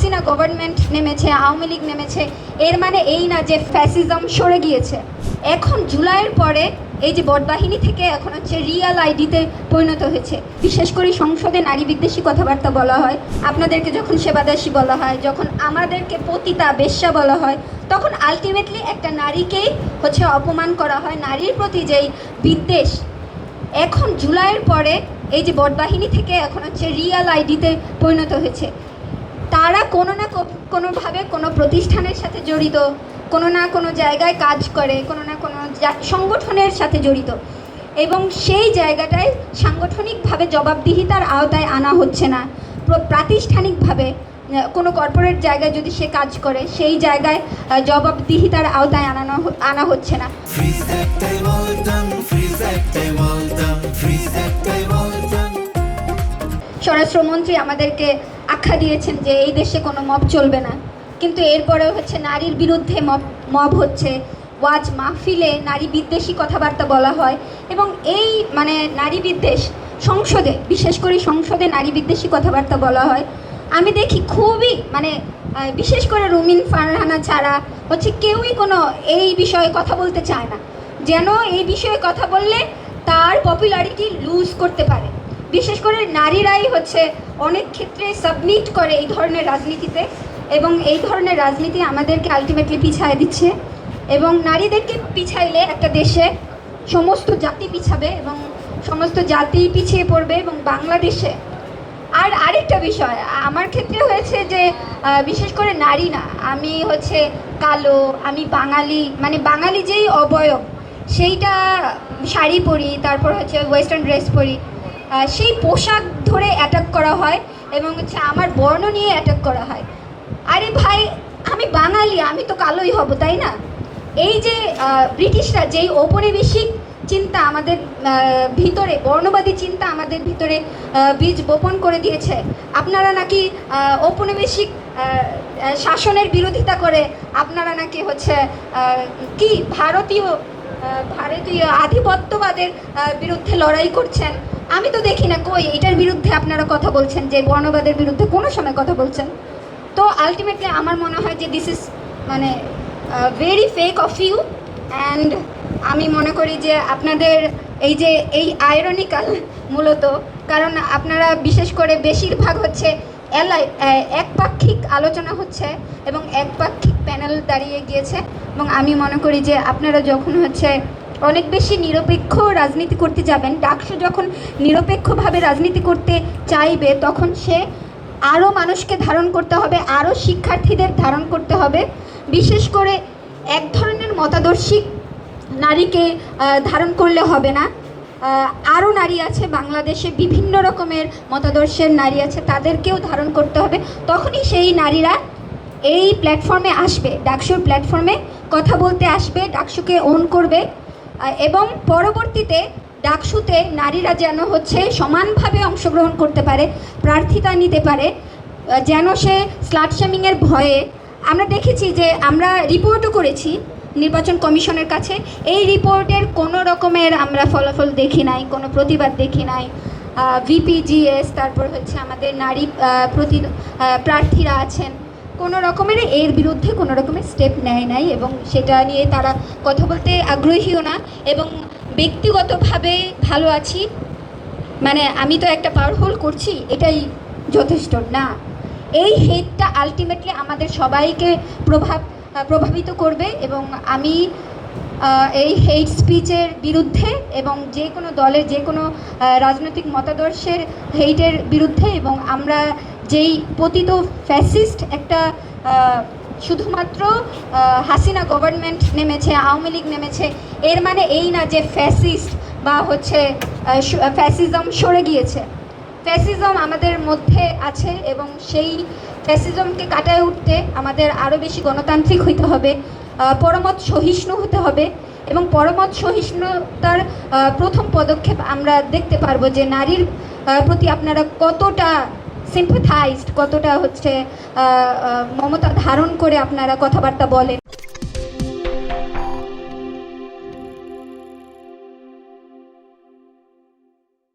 Hasina government নেমেছে, আওয়ামী লীগ নেমেছে, এর মানে এই না যে ফ্যাসিজম সরে গিয়েছে। এখন জুলাইয়ের পরে এই যে বটবাহিনী থেকে এখন হচ্ছে রিয়াল আইডিতে পরিণত হয়েছে। বিশেষ করে সংসদে নারী বিদ্বেষী কথাবার্তা বলা হয়, আপনাদেরকে যখন সেবাদাসী বলা হয়, যখন আমাদেরকে পতিতা বেশ্যা বলা হয়, তখন আলটিমেটলি একটা নারীকেই হচ্ছে অপমান করা হয়। নারীর প্রতি যেই বিদ্বেষ, এখন জুলাইয়ের পরে এই যে বটবাহিনী থেকে এখন হচ্ছে রিয়াল আইডিতে পরিণত হয়েছে। তারা কোনো না কোনোভাবে কোনো প্রতিষ্ঠানের সাথে জড়িত, কোনো না কোনো জায়গায় কাজ করে, কোনো না কোনো সংগঠনের সাথে জড়িত, এবং সেই জায়গাটায় সাংগঠনিকভাবে জবাবদিহিতার আওতায় আনা হচ্ছে না। প্রাতিষ্ঠানিকভাবে কোনো কর্পোরেট জায়গায় যদি সে কাজ করে, সেই জায়গায় জবাবদিহিতার আওতায় আনা হচ্ছে না। স্বরাষ্ট্রমন্ত্রী আমাদেরকে আখ্যা দিয়েছেন যে এই দেশে কোনো মব চলবে না, কিন্তু এরপরেও হচ্ছে নারীর বিরুদ্ধে মব হচ্ছে, ওয়াজ মাহফিলে নারী বিদ্বেষী কথাবার্তা বলা হয়, এবং এই মানে নারী বিদ্বেষ সংসদে, বিশেষ করে সংসদে নারী বিদ্বেষী কথাবার্তা বলা হয়। আমি দেখি খুবই মানে বিশেষ করে রুমিন ফারহানা ছাড়া হচ্ছে কেউই কোনো এই বিষয়ে কথা বলতে চায় না, যেন এই বিষয়ে কথা বললে তার পপুলারিটি লুজ করতে পারে। বিশেষ করে নারীরাই হচ্ছে অনেক ক্ষেত্রে সাবমিট করে এই ধরনের রাজনীতিতে, এবং এই ধরনের রাজনীতি আমাদেরকে আলটিমেটলি পিছায় দিচ্ছে, এবং নারীদেরকে পিছাইলে একটা দেশে সমস্ত জাতি পিছাবে এবং সমস্ত জাতি পিছিয়ে পড়বে। এবং বাংলাদেশে আরেকটা বিষয় আমার ক্ষেত্রে হয়েছে যে বিশেষ করে নারী না, আমি হচ্ছে কালো, আমি বাঙালি, মানে বাঙালি যেই অবয়ব সেইটা শাড়ি পরি, তারপর হচ্ছে ওয়েস্টার্ন ড্রেস পরি, সেই পোশাক ধরে অ্যাটাক করা হয় এবং হচ্ছে আমার বর্ণ নিয়ে অ্যাটাক করা হয়। আরে ভাই, আমি বাঙালি, আমি তো কালোই হব, তাই না? এই যে ব্রিটিশরা যেই ঔপনিবেশিক চিন্তা আমাদের ভিতরে, বর্ণবাদী চিন্তা আমাদের ভিতরে বীজ বপন করে দিয়েছে, আপনারা নাকি ঔপনিবেশিক শাসনের বিরোধিতা করে আপনারা নাকি হচ্ছে কি ভারতীয় আধিপত্যবাদের বিরুদ্ধে লড়াই করছেন। আমি তো দেখি না কই এটার বিরুদ্ধে আপনারা কথা বলছেন, যে বর্ণবাদের বিরুদ্ধে কোনো সময় কথা বলছেন। তো আলটিমেটলি আমার মনে হয় যে দিস ইজ মানে very fake of you, and আমি মনে করি যে আপনাদের এই আইরনিক্যাল মূলত, কারণ আপনারা বিশেষ করে বেশিরভাগ হচ্ছে একপাক্ষিক আলোচনা হচ্ছে এবং একপাক্ষিক প্যানেল দাঁড়িয়ে গিয়েছে, এবং আমি মনে করি যে আপনারা যখন হচ্ছে অনেক বেশি নিরপেক্ষ রাজনীতি করতে যাবেন, ডাকসু যখন নিরপেক্ষভাবে রাজনীতি করতে চাইবে, তখন সে আরও মানুষকে ধারণ করতে হবে, আরও শিক্ষার্থীদের ধারণ করতে হবে। বিশেষ করে এক ধরনের মতাদর্শী নারীকে ধারণ করলে হবে না, আরও নারী আছে বাংলাদেশে, বিভিন্ন রকমের মতাদর্শের নারী আছে, তাদেরকেও ধারণ করতে হবে। তখনই সেই নারীরা এই প্ল্যাটফর্মে আসবে, ডাকসুর প্ল্যাটফর্মে কথা বলতে আসবে, ডাকসুকে ওন করবে, এবং পরবর্তীতে ডাকসুতে নারীরা যেন হচ্ছে সমানভাবে অংশগ্রহণ করতে পারে, প্রার্থিতা নিতে পারে, যেন সে স্লাট শেমিংয়ের ভয়ে, আমরা দেখেছি যে আমরা রিপোর্টও করেছি নির্বাচন কমিশনের কাছে, এই রিপোর্টের কোনো রকমের আমরা ফলাফল দেখি নাই, কোনো প্রতিবাদ দেখি নাই। ভিপিজিএস, তারপর হচ্ছে আমাদের নারী প্রার্থীরা আছেন, কোনো রকমের এর বিরুদ্ধে কোনো রকমের স্টেপ নেয় নাই, এবং সেটা নিয়ে তারা কথা বলতে আগ্রহীও না। এবং ব্যক্তিগতভাবে ভালো আছি, মানে আমি তো একটা পাওয়ারফুল করছি, এটাই যথেষ্ট না। এই হেটটা আলটিমেটলি আমাদের সবাইকে প্রভাবিত করবে, এবং আমি এই হেট স্পিচের বিরুদ্ধে এবং যে কোনো দলের যে কোনো রাজনৈতিক মতাদর্শের হেইটের বিরুদ্ধে, এবং আমরা যেই পতিত ফ্যাসিস্ট একটা শুধুমাত্র হাসিনা গভর্নমেন্ট নেমেছে, আওয়ামী লীগ নেমেছে, এর মানে এই না যে ফ্যাসিস্ট বা হচ্ছে ফ্যাসিজম সরে গিয়েছে। ফ্যাসিজম আমাদের মধ্যে আছে, এবং সেই ফ্যাসিজমকে কাটায় উঠতে আমাদের আরও বেশি গণতান্ত্রিক হইতে হবে, পরমত সহিষ্ণু হতে হবে, এবং পরমত সহিষ্ণুতার প্রথম পদক্ষেপ আমরা দেখতে পারবো যে নারীর প্রতি আপনারা কতটা সিম্পাথাইজড, কতটা হচ্ছে মমতা ধারণ করে আপনারা কথাবার্তা বলেন।